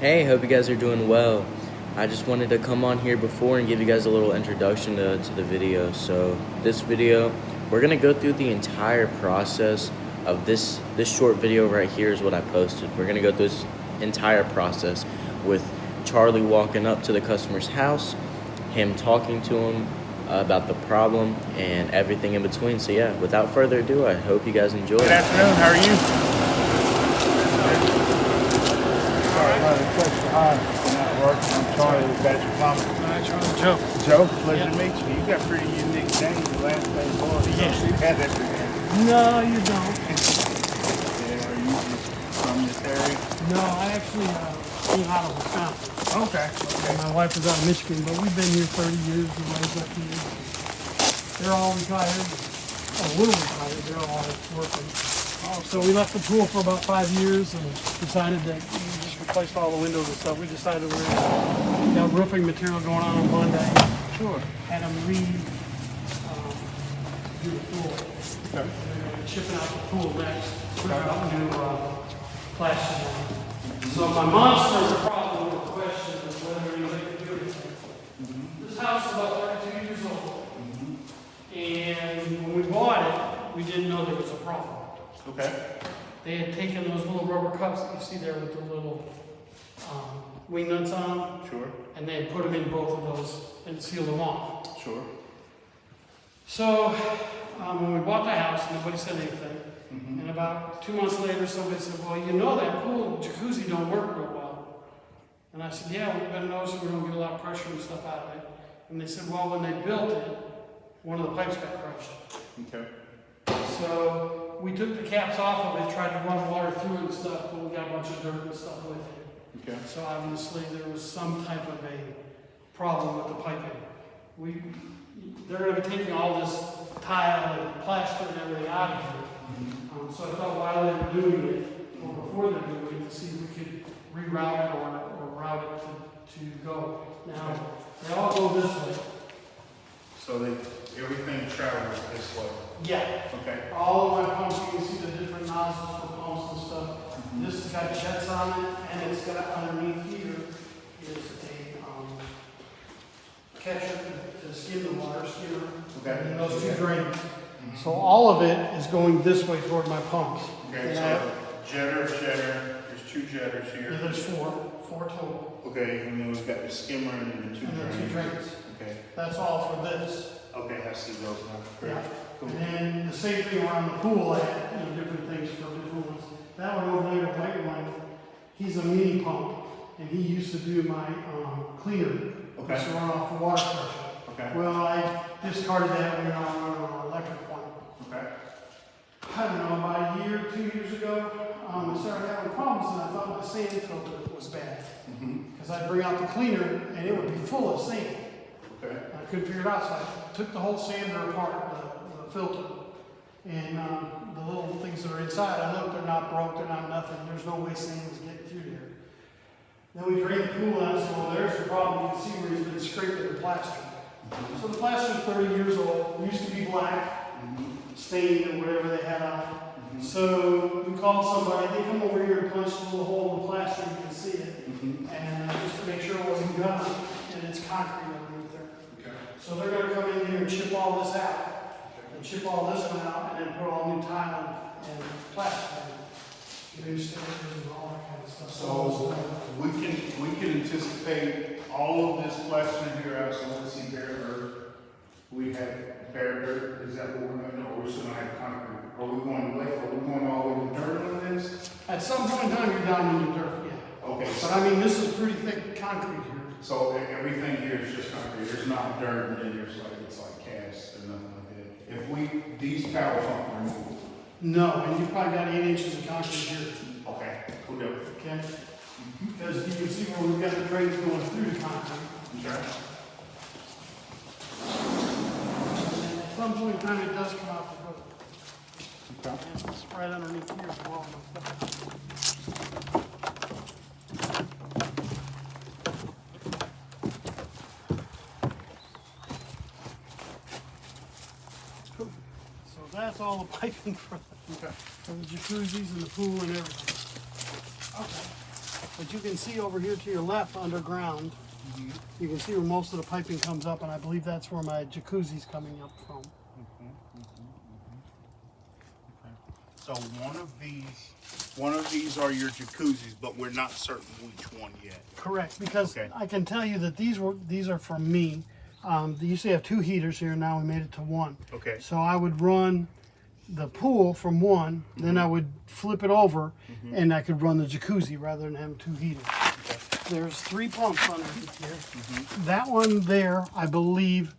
Hey, hope you guys are doing well. I just wanted to come on here before and give you guys a little introduction to the video. So this video, we're gonna go through the entire process of this short video right here is what I posted. We're gonna go through this entire process with Charlie walking up to the customer's house, him talking to him about the problem and everything in between. So yeah, without further ado, I hope you guys enjoy. Good afternoon, how are you? Hi, I'm at work. I'm Charlie with Badger Plumbing. Hi, Charlie. Joe. Joe, pleasure to meet you. You got pretty unique name. Your last name, boy. You don't see that every day. No, you don't. Yeah, are you just from this area? No, I actually came out of Wisconsin. Okay. And my wife is out of Michigan, but we've been here 30 years. We raised up here. They're all retired. A little retired. They're all working. So we left the pool for about 5 years and decided that we just replaced all the windows and stuff. We decided we got roofing material going on Monday. Sure. Had them do the pool. Okay. And chipping out the pool next. Put out new plastic. So my monster problem with the question is whether you make it do anything. This house is about 32 years old. And when we bought it, we didn't know there was a problem. Okay. They had taken those little rubber cups that you see there with the little wing nuts on them, Sure. and they had put them in both of those and sealed them off. Sure. So when we bought the house, nobody said anything. And about 2 months later, somebody said, well, you know that pool jacuzzi don't work real well. And I said, yeah, we've been noticing we don't get a lot of pressure and stuff out of it. And they said, well, when they built it, one of the pipes got crushed. Okay. So we took the caps off of it, tried to run water through it and stuff, but we got a bunch of dirt and stuff with it. Okay. So obviously there was some type of a problem with the piping. They're going to be taking all this tile and plaster and everything out of here. So I thought while they were doing it, or before they're doing it, to see if we could reroute it or route it to go. Now, they all go this way. So everything travels this way. Yeah. Okay. All of my pumps, you can see the different nozzles for pumps and stuff. This has got jets on it, and it's got underneath here is a catcher to skim the water skimmer. Okay. And those two drains. So all of it is going this way toward my pumps. Okay, And so jetter, there's two jetters here. yeah, there's four total. Okay, and then we've got the skimmer and then the two And then two drains. drains. Okay. That's all for this. Okay, I see those now. Great. Yeah. Cool. And then the same thing around the pool, I had different things for different ones. That one over there, the white one, he's a mini pump, and he used to do my cleaner. Okay. Used to run off the water pressure. Okay. Well, I discarded that and now I'm running an electric one. Okay. I don't know, about a year, 2 years ago, I started having problems and I thought my sand filter was bad. Because I'd bring out the cleaner and it would be full of sand. Okay. I couldn't figure it out, so I took the whole sander apart, the filter, and the little things that are inside. I looked, they're not broke, they're not nothing. There's no way sand was getting through there. Then we drained the pool out, so well, there's the problem. You can see where he's been scraping the plaster. So the plaster's 30 years old. It used to be black, stained or whatever they had on it. So we called somebody. They come over here and punched a little hole in the plaster. You can see it, and just to make sure it wasn't gone, and it's concrete underneath there. Okay. So they're going to come in here and chip all this out, and chip all this one out, and then put all new tile and plaster in. New stickers and all that kind of stuff. So we can anticipate all of this plaster here out, so let's see bare dirt. We have bare dirt, is that what we're going to do, or we're still going to have concrete? Are we going all the way to dirt on this? At some point in time, you're down in the dirt, yeah. Okay, But so, I mean, this is pretty thick concrete here. so everything here is just concrete, there's not dirt, and then there's it's like cast or nothing like that. If these towers aren't removed. No, and you've probably got 8 inches of concrete here, Okay, cool deal. okay? Because you can see where we've got the drains going through the concrete. Okay. And at some point in time, it does come out the road. Okay. And it's right underneath here as well. So that's all the piping for the jacuzzis and the pool and everything. Okay. But you can see over here to your left, underground, you can see where most of the piping comes up, and I believe that's where my jacuzzi's coming up from. So one of these are your jacuzzis, but we're not certain which one yet. Correct, because Okay. I can tell you that these are from me. They used to have 2 heaters here, now we made it to 1. Okay. So I would run the pool from 1, then I would flip it over, and I could run the jacuzzi rather than having 2 heaters. There's 3 pumps underneath here. That one there, I believe,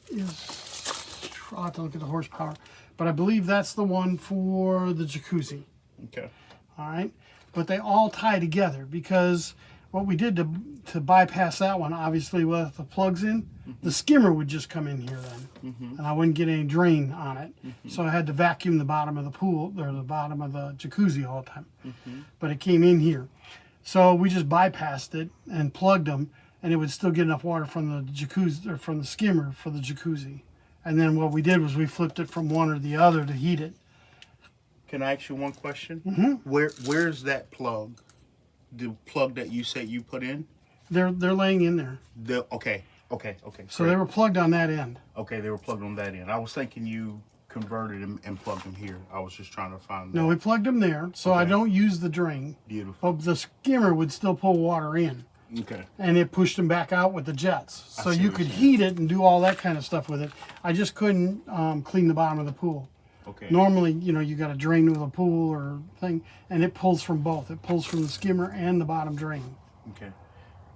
is, I'll have to look at the horsepower, but I believe that's the one for the jacuzzi. Okay. All right, but they all tie together because what we did to bypass that one, obviously with the plugs in, the skimmer would just come in here then, and I wouldn't get any drain on it. So I had to vacuum the bottom of the pool or the bottom of the jacuzzi all the time. But it came in here, so we just bypassed it and plugged them, and it would still get enough water from the jacuzzi or from the skimmer for the jacuzzi. And then what we did was we flipped it from one or the other to heat it. Can I ask you one question? Where's that plug? The plug that you said you put in? They're laying in there, Okay. so they were plugged on that end. Okay, they were plugged on that end. I was thinking you converted them and plugged them here. I was just trying to find No, that. we plugged them there, so I Okay. don't use the drain. Beautiful. But the skimmer would still pull water in, Okay. and it pushed them back out with the jets. So see you what could you're heat it and do all that kind of stuff with it. I just couldn't clean the bottom of the pool. Okay. Normally, you know, you got a drain with a pool or thing, and it pulls from both. It pulls from the skimmer and the bottom drain. Okay.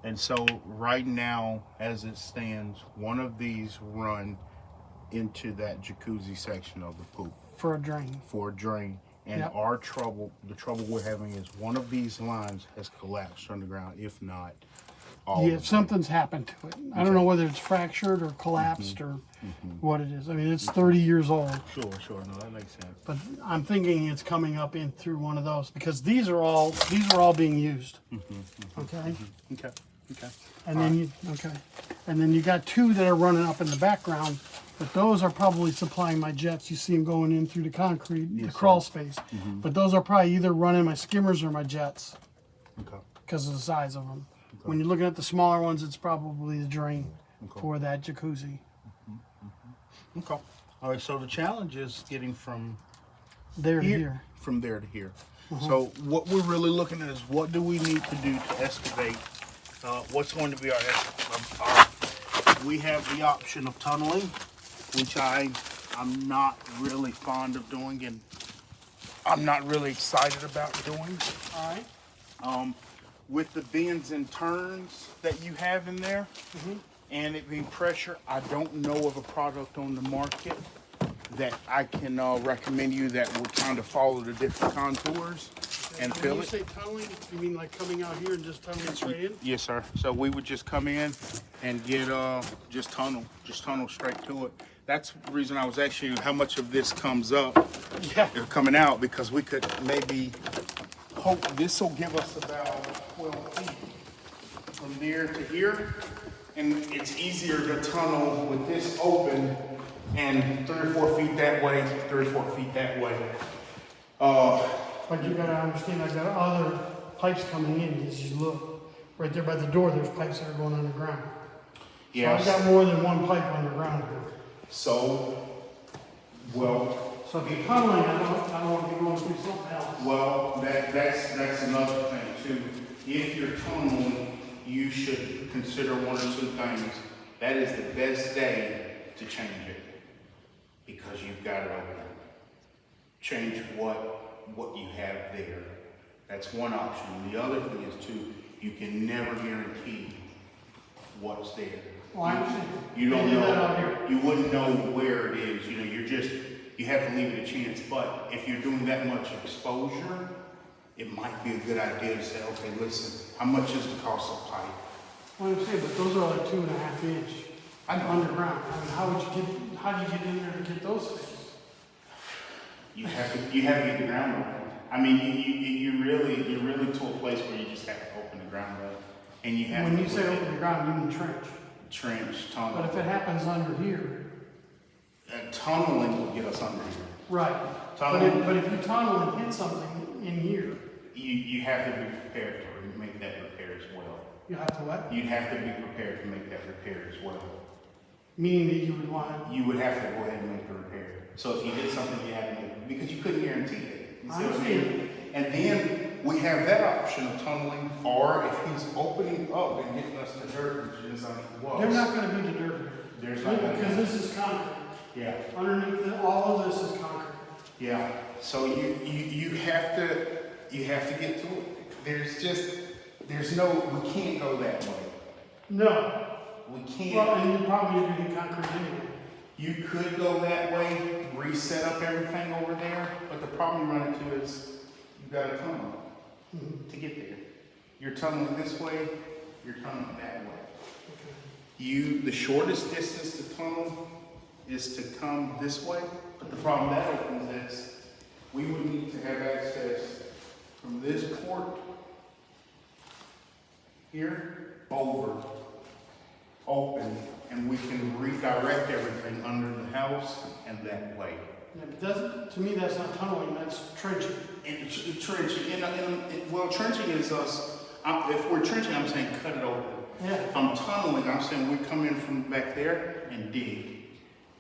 And so right now, as it stands, one of these run into that jacuzzi section of the pool For a drain. for a drain. And Yep. the trouble we're having is one of these lines has collapsed underground, if not all Yeah, of them. something's happened to it. I don't know whether it's fractured or collapsed or what it is. I mean, it's 30 years old. Sure. No, that makes sense. But I'm thinking it's coming up in through one of those because these are all being used. Okay, Okay. and then you got 2 that are running up in the background, but those are probably supplying my jets. You see them going in through the concrete, the crawl space. But those are probably either running my skimmers or my jets Okay. because of the size of them. When you're looking at the smaller ones, it's probably the drain for that jacuzzi. Okay. All right. So the challenge is getting from There to here. from there to here. So what we're really looking at is what do we need to do to excavate? What's going to be we have the option of tunneling, which I'm not really fond of doing, and I'm not really excited about doing. All right. With the bends and turns that you have in there, and it being pressure, I don't know of a product on the market that I can recommend you that will kind of follow the different contours and When fill you it. say tunneling, you mean like coming out here and just tunneling straight in? Yes, sir. So we would just come in and get just tunnel straight to it. That's the reason I was asking you how much of this comes up, Yeah. coming out, because we could maybe hope this will give us about 12 feet from there to here, and it's easier to tunnel with this open and 3 or 4 feet that way, 3 or 4 feet that way. But you gotta understand, I've got other pipes coming in as you look. Right there by the door, there's pipes that are going underground. So I've got more than one pipe underground here. So, well, So if you're tunneling, I don't want to be going through something else. well, that's another thing too. If you're tunneling, you should consider 1 or 2 things. That is the best day to change it, because you've got to change what you have there. That's one option. The other thing is too, you can never guarantee what's there. Well, I understand. You don't They do that out know, here. you wouldn't know where it is, you know, you have to leave it a chance, but if you're doing that much exposure, it might be a good idea to say, okay, listen, how much is the cost of pipe? I understand, but those are like 2.5 inch I know. underground. I mean, how do you get in there to get those things? You have to get the ground open. I mean, you're really to a place where you just have to open the ground up, and you have When to you say open the ground, you mean trench. trench, tunnel. But if it happens under here, Tunneling will get us under here. right. Tunnel. But if you tunnel and hit something in here, you have to be prepared to make that repair as well. You have to what? You'd have to be prepared to make that repair as well. Meaning that you would want to, You would have to go ahead and make the repair. So if you did something, you had to make it, because you couldn't guarantee it. You see what I mean? And then we have that option of tunneling, or if he's opening up and getting us the dirt, which is on the walls. they're not gonna be the dirt here. There's not gonna be- Because this is concrete. Yeah, Underneath it, all of this is concrete. yeah. So you have to get to it. There's no, we can't go that way. No. We can't. Well, and you probably need to be concrete anyway. You could go that way, reset up everything over there, but the problem you run into is you've got a tunnel to get there. You're tunneling this way, you're tunneling that way. The shortest distance to tunnel is to come this way, but the problem that opens is we would need to have access from this port here over, open, and we can redirect everything under the house and that way. Yeah, but to me, that's not tunneling, that's trenching. And trenching, well, trenching is us, if we're trenching, I'm saying cut it open. Yeah. If I'm tunneling, I'm saying we come in from back there and dig.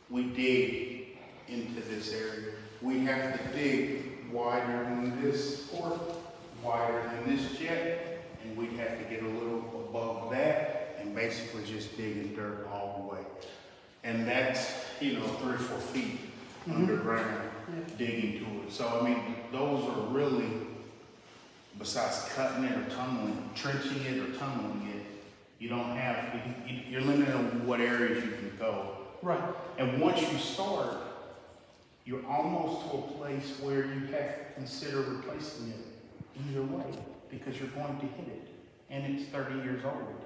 We dig into this area. We have to dig wider than this port, wider than this jet, and we have to get a little above that and basically just dig in dirt all the way. And that's, 3 or 4 feet underground digging to it. So, I mean, those are really, besides cutting it or tunneling, trenching it or tunneling it, you don't have, you're limited on what areas you can go. Right. And once you start, you're almost to a place where you have to consider replacing it either way, because you're going to hit it, and it's 30 years old.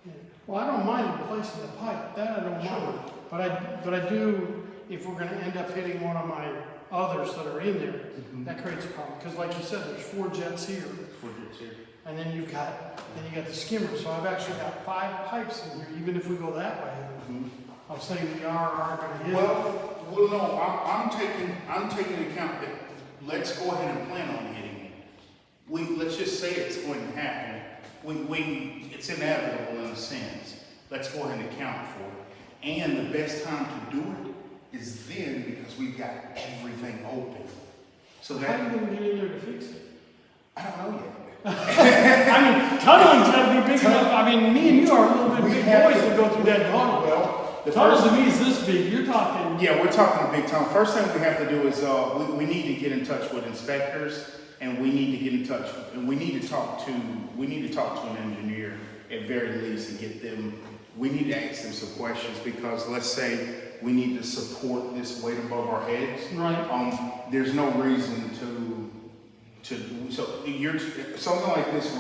Yeah. Well, I don't mind replacing the pipe, that I don't mind. But I do, if we're gonna end up hitting one of my others that are in there, that creates a problem. Because like you said, there's 4 jets here, and then you got the skimmer. So I've actually got 5 pipes in here, even if we go that way. I was saying we are gonna hit. Well, no, I'm taking account that let's go ahead and plan on hitting it. Let's just say it's going to happen. It's inevitable in a sense. Let's go ahead and account for it. And the best time to do it is then, because we've got everything open. So How that, are you gonna get in there to fix it? I don't know yet. I mean, tunneling's gotta be big enough. I mean, me and you are a little bit big boys to go through that tunnel. Well, the Tunnel first, to me is this big, you're talking. yeah, we're talking a big time. First thing we have to do is, we need to get in touch with inspectors, and we need to get in touch, and we need to talk to an engineer at very least and get them, we need to ask them some questions, because let's say we need to support this weight above our heads. Right. There's no reason so something like this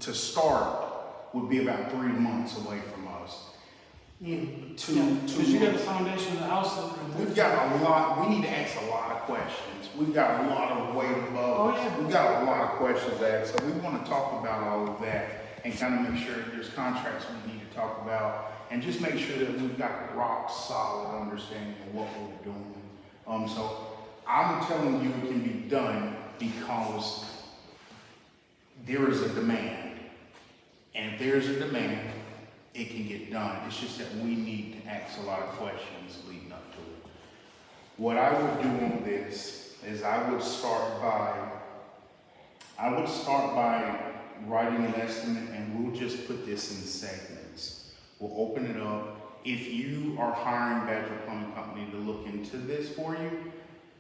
to start would be about 3 months away from us. Because you got the foundation of the house that We've got a lot, we need to ask a lot of questions. We've got a lot of weight above. Oh, yeah. We've got a lot of questions to ask, so we want to talk about all of that and kind of make sure there's contracts we need to talk about, and just make sure that we've got a rock solid understanding of what we're doing. So I'm telling you it can be done because there is a demand. And if there's a demand, it can get done. It's just that we need to ask a lot of questions leading up to it. What I would do on this is I would start by writing an estimate, and we'll just put this in segments. We'll open it up. If you are hiring Badger Plumbing Company to look into this for you,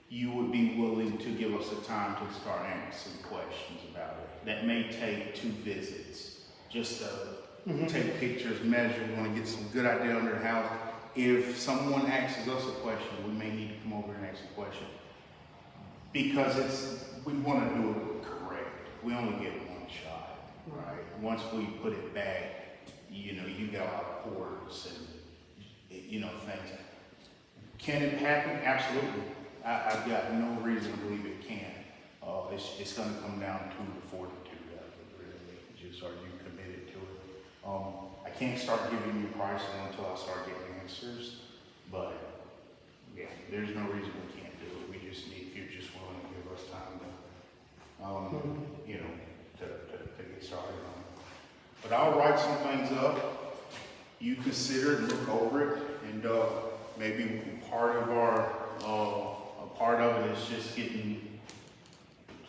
you would be willing to give us the time to start answering questions about it. That may take 2 visits, just to take pictures, measure. We want to get some good idea under the house. If someone asks us a question, we may need to come over and ask a question, because we want to do it correct. We only get one shot, right? Once we put it back, you got a lot of ports and things. Can it happen? Absolutely. I've got no reason to believe it can't. It's going to come down to the fortitude of it, really. Just are you committed to it? I can't start giving you pricing until I start getting answers, but yeah, there's no reason we can't do it. We just need, if you're just willing to give us time to you know, to get started on it. But I'll write some things up. You consider it and look over it, and maybe part of it is just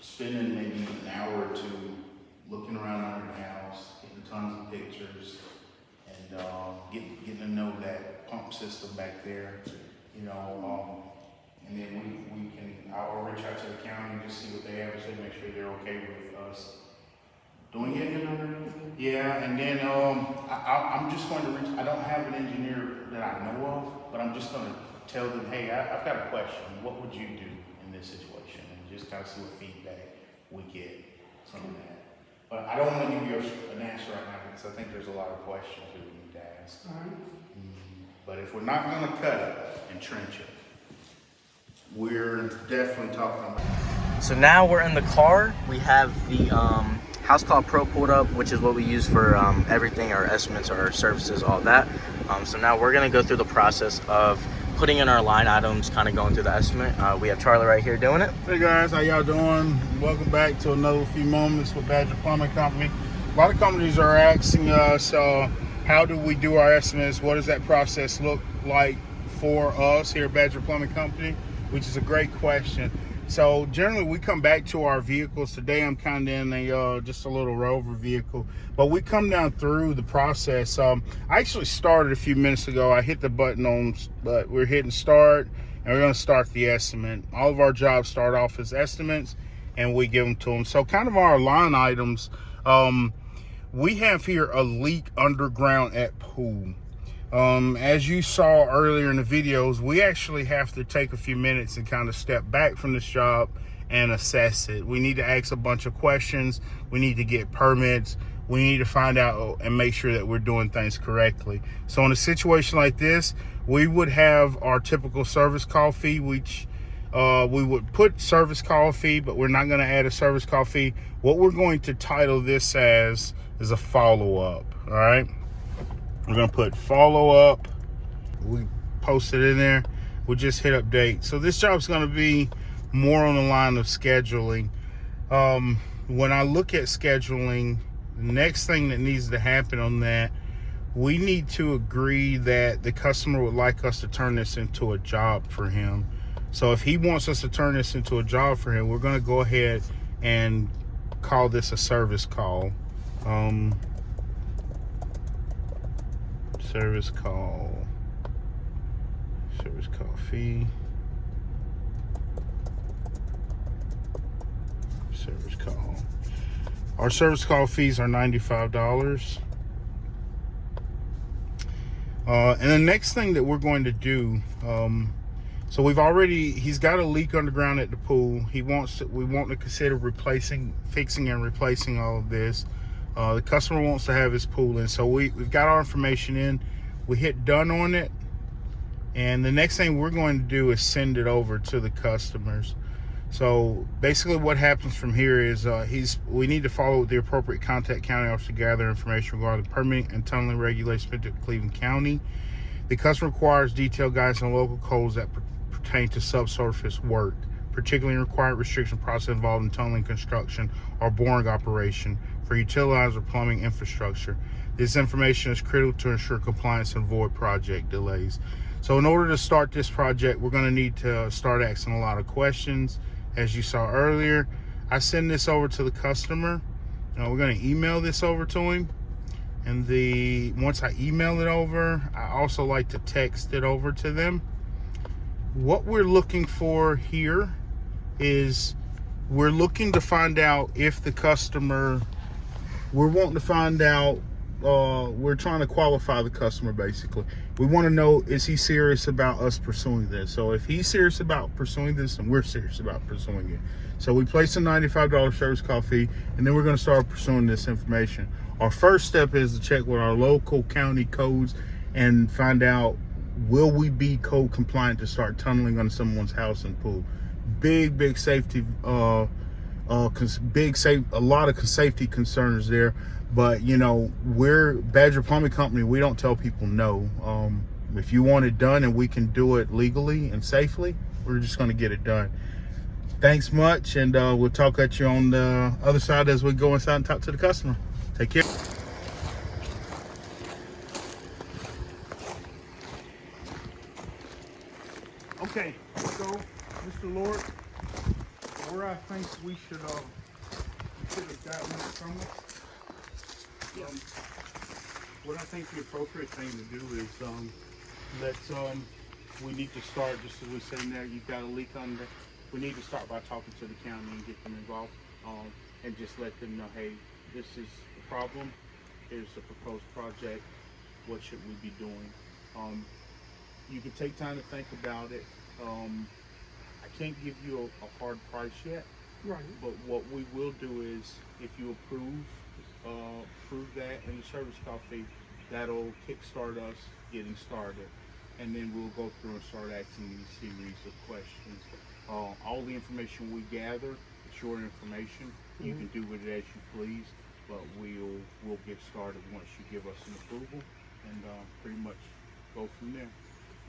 spending maybe an hour or two looking around our house, getting tons of pictures, and getting to know that pump system back there, you know, and then I'll reach out to the county and just see what they have to say, make sure they're okay with us doing it. Yeah, and then I'm just going to reach, I don't have an engineer that I know of, but I'm just going to tell them, hey, I've got a question. What would you do in this situation? And just kind of see what feedback we get from that. But I don't want to give you an answer right now because I think there's a lot of questions that we need to ask. All right. But if we're not going to cut it and trench it, we're definitely talking about. So now we're in the car. We have the House Call Pro pulled up, which is what we use for everything, our estimates, our services, all that. So now we're gonna go through the process of putting in our line items, kind of going through the estimate. We have Charlie right here doing it. Hey guys, how y'all doing? Welcome back to another few moments with Badger Plumbing Company. A lot of companies are asking us, how do we do our estimates? What does that process look like for us here at Badger Plumbing Company? Which is a great question. So generally we come back to our vehicles. Today I'm kind of in a just a little Rover vehicle, but we come down through the process. I actually started a few minutes ago. I hit the button on, but we're hitting start and we're going to start the estimate. All of our jobs start off as estimates and we give them to them. So kind of our line items, we have here a leak underground at pool. As you saw earlier in the videos, we actually have to take a few minutes and kind of step back from this job and assess it. We need to ask a bunch of questions. We need to get permits. We need to find out and make sure that we're doing things correctly. So in a situation like this, we would have our typical service call fee, which we would put service call fee, but we're not going to add a service call fee. What we're going to title this as is a follow-up, all right? We're gonna put follow up. We post it in there. We'll just hit update. So this job's gonna be more on the line of scheduling. When I look at scheduling, the next thing that needs to happen on that, we need to agree that the customer would like us to turn this into a job for him. So if he wants us to turn this into a job for him, we're gonna go ahead and call this a service call. Service call fee, service call. Our service call fees are $95. And the next thing that we're going to do, so he's got a leak underground at the pool. We want to consider fixing and replacing all of this. The customer wants to have his pool in, so we've got our information in. We hit done on it, and the next thing we're going to do is send it over to the customers. So basically what happens from here is we need to follow with the appropriate contact county officer to gather information regarding the permitting and tunneling regulations in Cleveland County. The customer requires detailed guidance on local codes that pertain to subsurface work, particularly required restriction process involved in tunneling construction or boring operation for utilized or plumbing infrastructure. This information is critical to ensure compliance and avoid project delays. So in order to start this project, we're going to need to start asking a lot of questions. As you saw earlier, I send this over to the customer. We're going to email this over to him. And once I email it over, I also like to text it over to them. What we're looking for here is we're looking to find out if the customer, we're wanting to find out, we're trying to qualify the customer basically. We want to know, is he serious about us pursuing this? So if he's serious about pursuing this, then we're serious about pursuing it. So we place a $95 service call fee, and then we're going to start pursuing this information. Our first step is to check with our local county codes and find out, will we be code compliant to start tunneling on someone's house and pool? Big safety, a lot of safety concerns there. But you know, we're Badger Plumbing Company. We don't tell people no. If you want it done and we can do it legally and safely, we're just going to get it done. Thanks much, and we'll talk at you on the other side as we go inside and talk to the customer. Take care. Okay, so Mr. Lord, where I think we should have gotten it from what I think the appropriate thing to do is we need to start, just as we say there, you've got a leak on there. We need to start by talking to the county and get them involved, and just let them know, hey, this is the problem. Here's the proposed project. What should we be doing? You can take time to think about it. I can't give you a hard price yet, Right. but what we will do is, if you approve that and the service call fee, that'll kickstart us getting started, and then we'll go through and start asking these series of questions. All the information we gather, it's your information. You can do with it as you please, but we'll get started once you give us an approval, and pretty much go from there.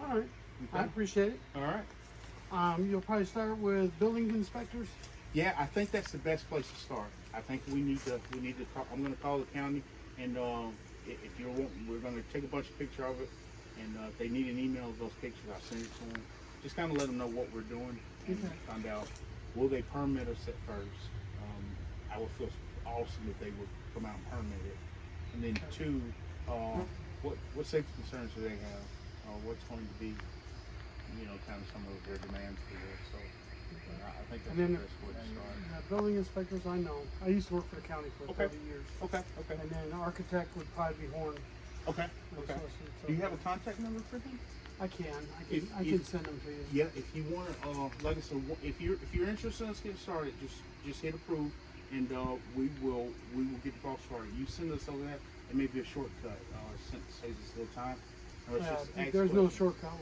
All right. I Okay? appreciate it. All right. You'll probably start with building inspectors. Yeah, I think that's the best place to start. I think we need to call, I'm gonna call the county, and if you're wanting, we're gonna take a bunch of pictures of it, and if they need an email of those pictures, I'll send it to them. Just kind of let them know what we're doing, and Okay. find out, will they permit us at first? I would feel awesome if they would come out and permit it. And then two, what safety concerns do they have? What's going to be, kind of some of their demands for this, so. I think that's And then the best way to start. building inspectors, I know. I used to work for the county for Okay. 30 years. Okay. And then the architect would probably be Horn. Okay. So Do you have a contact number for him? I can If- send them to you. Yeah, if you want to, like I said, if you're interested in us getting started, just hit approve, and we will get the ball started. You send us over that, it may be a shortcut. Saves us a little time. Or it's just ask There's no questions. shortcut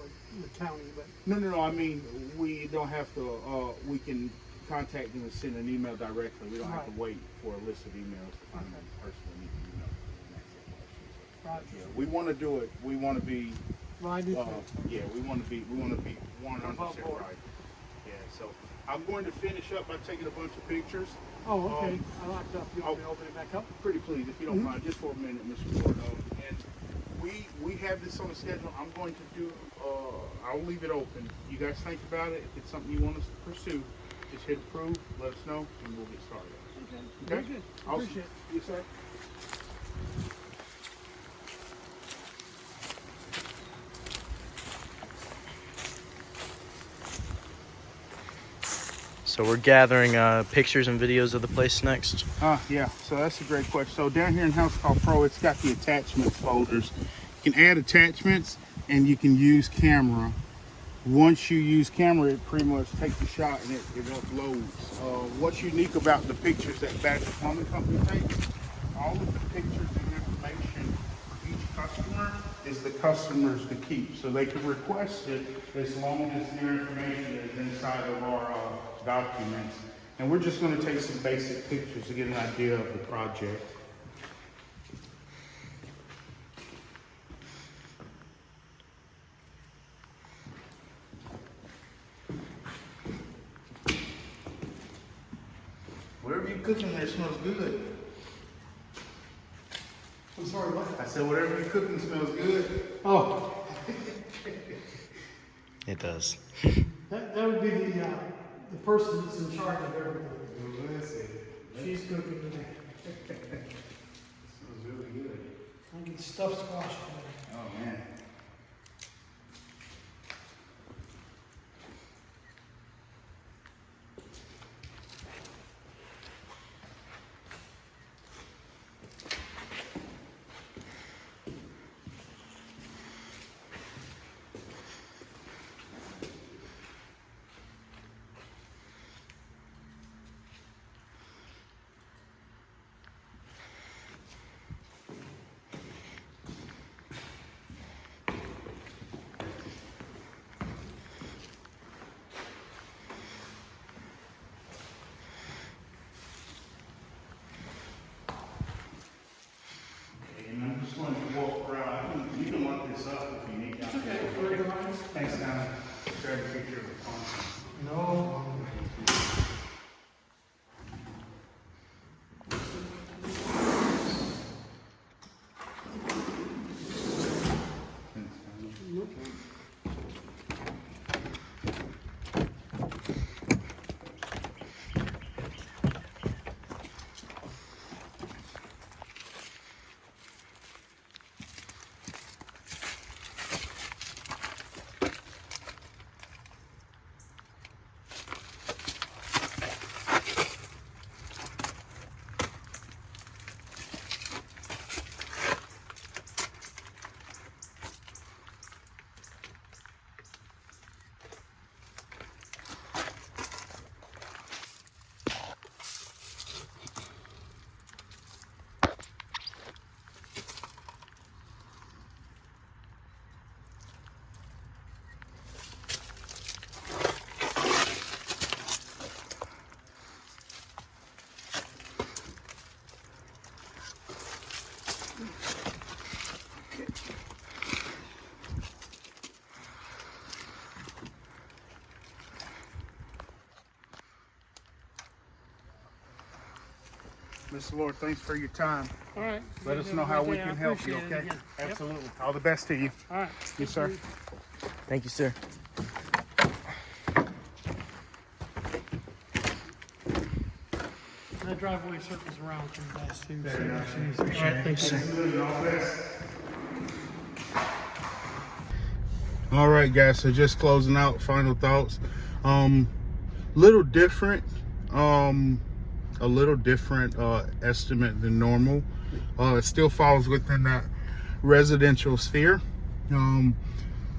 with county, but No. I mean, we don't have to. We can contact them and send an email directly. We don't have to Right. wait for a list of emails to find Okay. the person we need to and ask that question. Roger. So, yeah, we want to do it. We want to be. Well, I do too. Yeah, we want to be 100% board. right. Yeah, so I'm going to finish up by taking a bunch of pictures. Oh, okay. I locked up. You want me to oh. open it back up? Pretty please, if you don't mind, just for a minute, Mr. Ford. And we have this on the schedule. I'm going to do. I'll leave it open. You guys think about it. If it's something you want us to pursue, just hit approve. Let us know, and we'll get started. Okay. Okay? Very good. Awesome. Appreciate it. Yes, sir. So we're gathering pictures and videos of the place next. Yeah, so that's a great question. So down here in House Call Pro, it's got the attachments folders. You can add attachments, and you can use camera. Once you use camera, it pretty much takes the shot and it uploads. What's unique about the pictures that Badger Plumbing Company takes, all of the pictures and information for each customer is the customer's to keep. So they can request it as long as their information is inside of our documents. And we're just going to take some basic pictures to get an idea of the project. Whatever you're cooking there smells good. I'm sorry, what? I said whatever you're cooking smells good. Oh, It does. that would be the person that's in charge of everything. Listen, She's cooking today. smells really good. I get stuffed squash today. Oh man. Mr. Lord, thanks for your time. All right. Let us know how we can help you, okay? Absolutely. All the best to you. All right. Yes, sir. Thank you, sir. That driveway circles around pretty fast too. Very nice. All right, thanks. All right, guys, so just closing out, final thoughts. Little different, a little different estimate than normal. It still falls within that residential sphere.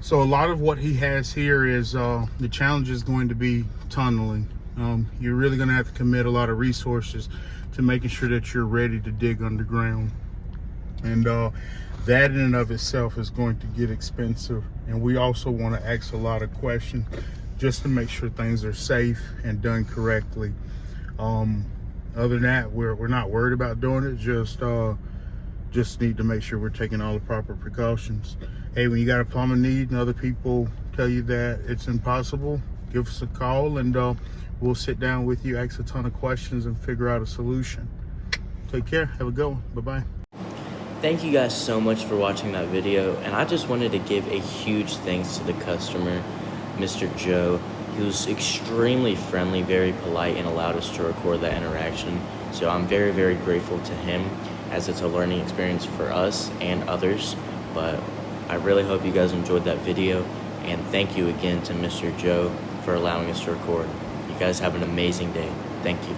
So a lot of what he has here is the challenge is going to be tunneling. You're really going to have to commit a lot of resources to making sure that you're ready to dig underground. And that in and of itself is going to get expensive. And we also want to ask a lot of questions just to make sure things are safe and done correctly. Other than that, we're not worried about doing it. Just need to make sure we're taking all the proper precautions. Hey, when you got a plumbing need and other people tell you that it's impossible, give us a call and we'll sit down with you, ask a ton of questions, and figure out a solution. Take care. Have a good one. Bye-bye. Thank you guys so much for watching that video, and I just wanted to give a huge thanks to the customer, Mr. Joe. He was extremely friendly, very polite, and allowed us to record that interaction. So I'm very, very grateful to him, as it's a learning experience for us and others. But I really hope you guys enjoyed that video, and thank you again to Mr. Joe for allowing us to record. You guys have an amazing day. Thank you.